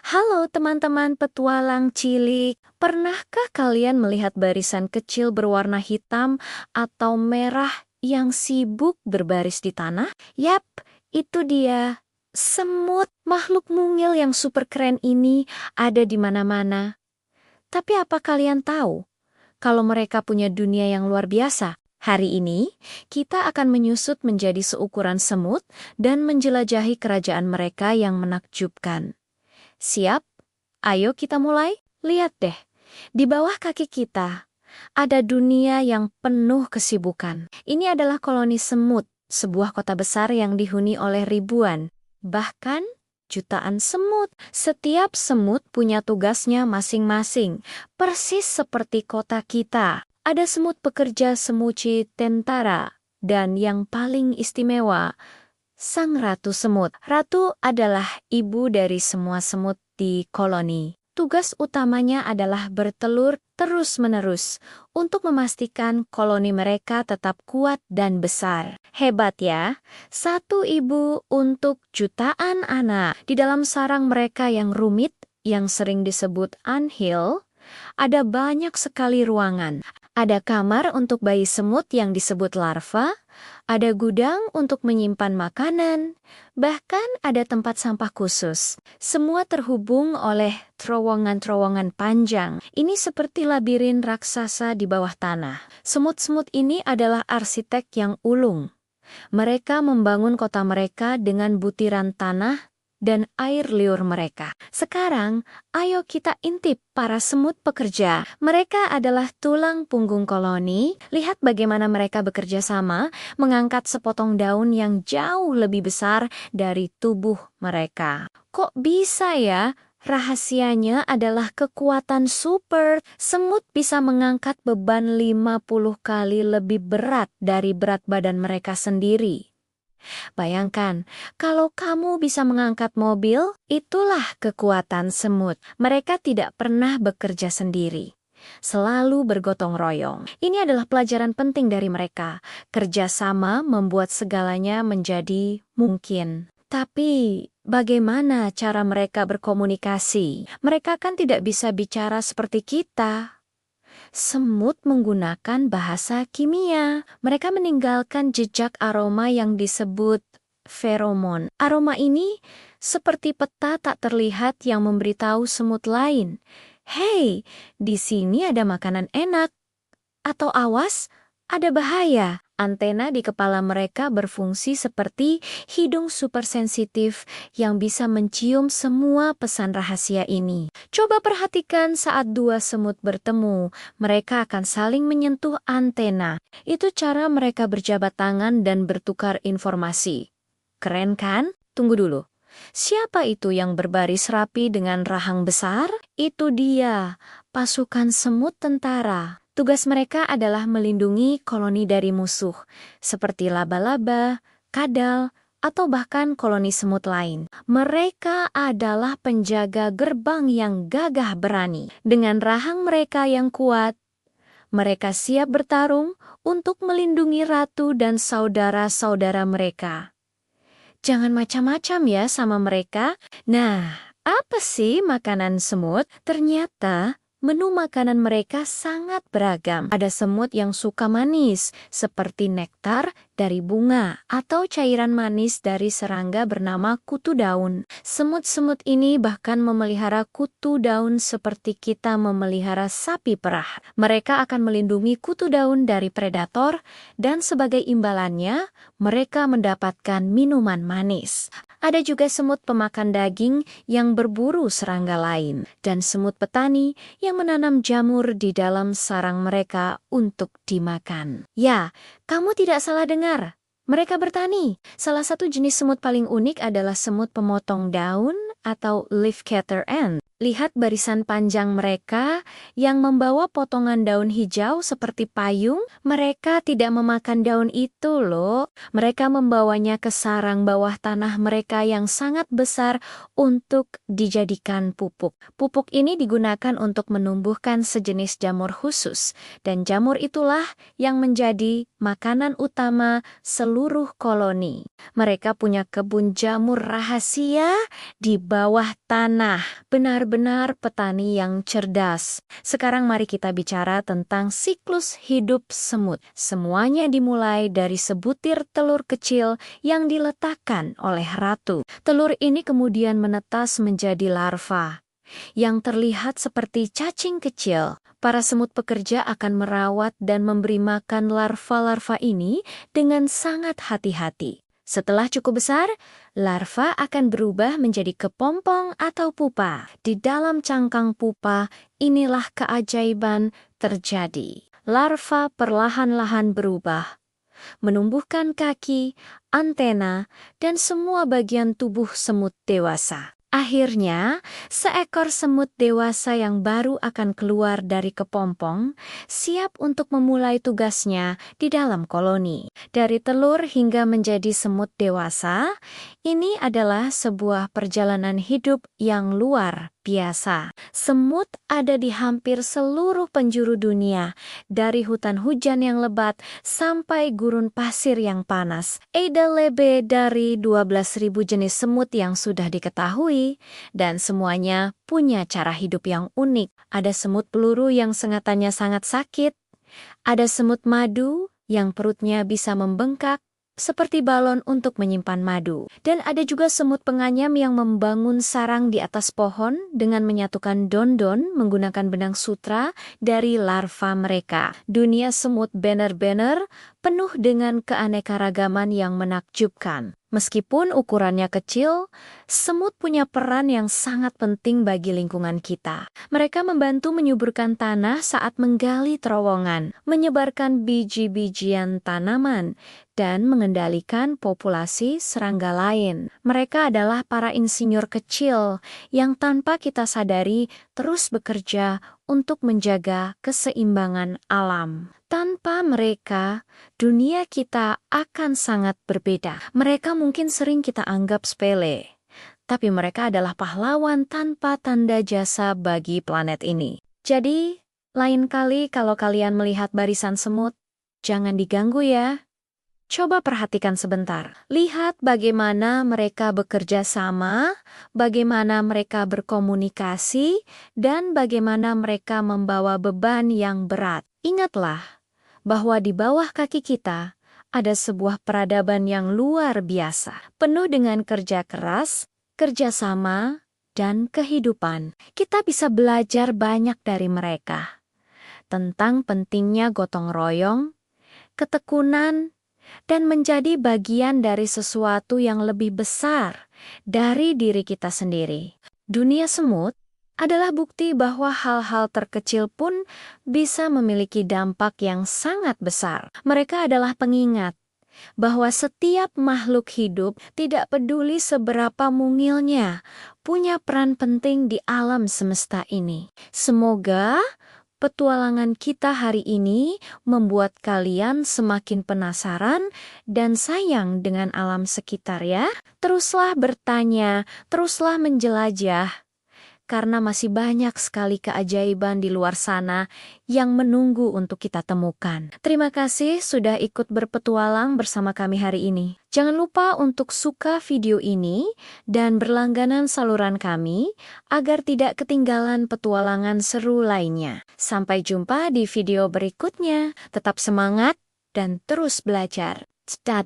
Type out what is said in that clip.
Halo teman-teman petualang cilik, pernahkah kalian melihat barisan kecil berwarna hitam atau merah yang sibuk berbaris di tanah? Yap, itu dia. Semut, makhluk mungil yang super keren ini ada di mana-mana. Tapi apa kalian tahu kalau mereka punya dunia yang luar biasa? Hari ini, kita akan menyusut menjadi seukuran semut dan menjelajahi kerajaan mereka yang menakjubkan. Siap? Ayo kita mulai. Lihat deh, di bawah kaki kita ada dunia yang penuh kesibukan. Ini adalah koloni semut, sebuah kota besar yang dihuni oleh ribuan, bahkan jutaan semut. Setiap semut punya tugasnya masing-masing, persis seperti kota kita. Ada semut pekerja semuci tentara, dan yang paling istimewa, Sang Ratu Semut. Ratu adalah ibu dari semua semut di koloni. Tugas utamanya adalah bertelur terus-menerus untuk memastikan koloni mereka tetap kuat dan besar. Hebat ya, satu ibu untuk jutaan anak. Di dalam sarang mereka yang rumit, yang sering disebut anthill, ada banyak sekali ruangan. Ada kamar untuk bayi semut yang disebut larva, ada gudang untuk menyimpan makanan, bahkan ada tempat sampah khusus. Semua terhubung oleh terowongan-terowongan panjang. Ini seperti labirin raksasa di bawah tanah. Semut-semut ini adalah arsitek yang ulung. Mereka membangun kota mereka dengan butiran tanah dan air liur mereka. Sekarang, ayo kita intip para semut pekerja. Mereka adalah tulang punggung koloni. Lihat bagaimana mereka bekerja sama, mengangkat sepotong daun yang jauh lebih besar dari tubuh mereka. Kok bisa ya? Rahasianya adalah kekuatan super. Semut bisa mengangkat beban 50 kali lebih berat dari berat badan mereka sendiri. Bayangkan, kalau kamu bisa mengangkat mobil, itulah kekuatan semut. Mereka tidak pernah bekerja sendiri, selalu bergotong royong. Ini adalah pelajaran penting dari mereka. Kerjasama membuat segalanya menjadi mungkin. Tapi, bagaimana cara mereka berkomunikasi? Mereka kan tidak bisa bicara seperti kita. Semut menggunakan bahasa kimia. Mereka meninggalkan jejak aroma yang disebut feromon. Aroma ini seperti peta tak terlihat yang memberitahu semut lain, "Hei, di sini ada makanan enak." Atau awas, ada bahaya. Antena di kepala mereka berfungsi seperti hidung supersensitif yang bisa mencium semua pesan rahasia ini. Coba perhatikan saat dua semut bertemu, mereka akan saling menyentuh antena. Itu cara mereka berjabat tangan dan bertukar informasi. Keren kan? Tunggu dulu. Siapa itu yang berbaris rapi dengan rahang besar? Itu dia, pasukan semut tentara. Tugas mereka adalah melindungi koloni dari musuh, seperti laba-laba, kadal, atau bahkan koloni semut lain. Mereka adalah penjaga gerbang yang gagah berani. Dengan rahang mereka yang kuat, mereka siap bertarung untuk melindungi ratu dan saudara-saudara mereka. Jangan macam-macam ya sama mereka. Nah, apa sih makanan semut? Ternyata menu makanan mereka sangat beragam. Ada semut yang suka manis, seperti nektar dari bunga, atau cairan manis dari serangga bernama kutu daun. Semut-semut ini bahkan memelihara kutu daun seperti kita memelihara sapi perah. Mereka akan melindungi kutu daun dari predator, dan sebagai imbalannya, mereka mendapatkan minuman manis. Ada juga semut pemakan daging yang berburu serangga lain, dan semut petani yang menanam jamur di dalam sarang mereka untuk dimakan. Ya, kamu tidak salah dengar. Mereka bertani. Salah satu jenis semut paling unik adalah semut pemotong daun atau leafcutter ant. Lihat barisan panjang mereka yang membawa potongan daun hijau seperti payung. Mereka tidak memakan daun itu loh. Mereka membawanya ke sarang bawah tanah mereka yang sangat besar untuk dijadikan pupuk. Pupuk ini digunakan untuk menumbuhkan sejenis jamur khusus. Dan jamur itulah yang menjadi makanan utama seluruh koloni. Mereka punya kebun jamur rahasia di bawah tanah. Benar-benar petani yang cerdas. Sekarang mari kita bicara tentang siklus hidup semut. Semuanya dimulai dari sebutir telur kecil yang diletakkan oleh ratu. Telur ini kemudian menetas menjadi larva yang terlihat seperti cacing kecil. Para semut pekerja akan merawat dan memberi makan larva-larva ini dengan sangat hati-hati. Setelah cukup besar, larva akan berubah menjadi kepompong atau pupa. Di dalam cangkang pupa, inilah keajaiban terjadi. Larva perlahan-lahan berubah, menumbuhkan kaki, antena, dan semua bagian tubuh semut dewasa. Akhirnya, seekor semut dewasa yang baru akan keluar dari kepompong, siap untuk memulai tugasnya di dalam koloni. Dari telur hingga menjadi semut dewasa, ini adalah sebuah perjalanan hidup yang luar biasa. Semut ada di hampir seluruh penjuru dunia, dari hutan hujan yang lebat sampai gurun pasir yang panas. Ada lebih dari 12.000 jenis semut yang sudah diketahui, dan semuanya punya cara hidup yang unik. Ada semut peluru yang sengatannya sangat sakit, ada semut madu yang perutnya bisa membengkak, seperti balon untuk menyimpan madu. Dan ada juga semut penganyam yang membangun sarang di atas pohon dengan menyatukan daun-daun menggunakan benang sutra dari larva mereka. Dunia semut benar-benar penuh dengan keanekaragaman yang menakjubkan. Meskipun ukurannya kecil, semut punya peran yang sangat penting bagi lingkungan kita. Mereka membantu menyuburkan tanah saat menggali terowongan, menyebarkan biji-bijian tanaman, dan mengendalikan populasi serangga lain. Mereka adalah para insinyur kecil yang tanpa kita sadari terus bekerja untuk menjaga keseimbangan alam. Tanpa mereka, dunia kita akan sangat berbeda. Mereka mungkin sering kita anggap sepele, tapi mereka adalah pahlawan tanpa tanda jasa bagi planet ini. Jadi, lain kali kalau kalian melihat barisan semut, jangan diganggu ya. Coba perhatikan sebentar. Lihat bagaimana mereka bekerja sama, bagaimana mereka berkomunikasi, dan bagaimana mereka membawa beban yang berat. Ingatlah bahwa di bawah kaki kita ada sebuah peradaban yang luar biasa, penuh dengan kerja keras, kerjasama, dan kehidupan. Kita bisa belajar banyak dari mereka tentang pentingnya gotong royong, ketekunan, dan menjadi bagian dari sesuatu yang lebih besar dari diri kita sendiri. Dunia semut adalah bukti bahwa hal-hal terkecil pun bisa memiliki dampak yang sangat besar. Mereka adalah pengingat bahwa setiap makhluk hidup, tidak peduli seberapa mungilnya, punya peran penting di alam semesta ini. Semoga petualangan kita hari ini membuat kalian semakin penasaran dan sayang dengan alam sekitar ya. Teruslah bertanya, teruslah menjelajah, karena masih banyak sekali keajaiban di luar sana yang menunggu untuk kita temukan. Terima kasih sudah ikut berpetualang bersama kami hari ini. Jangan lupa untuk suka video ini dan berlangganan saluran kami agar tidak ketinggalan petualangan seru lainnya. Sampai jumpa di video berikutnya. Tetap semangat dan terus belajar. Dadah.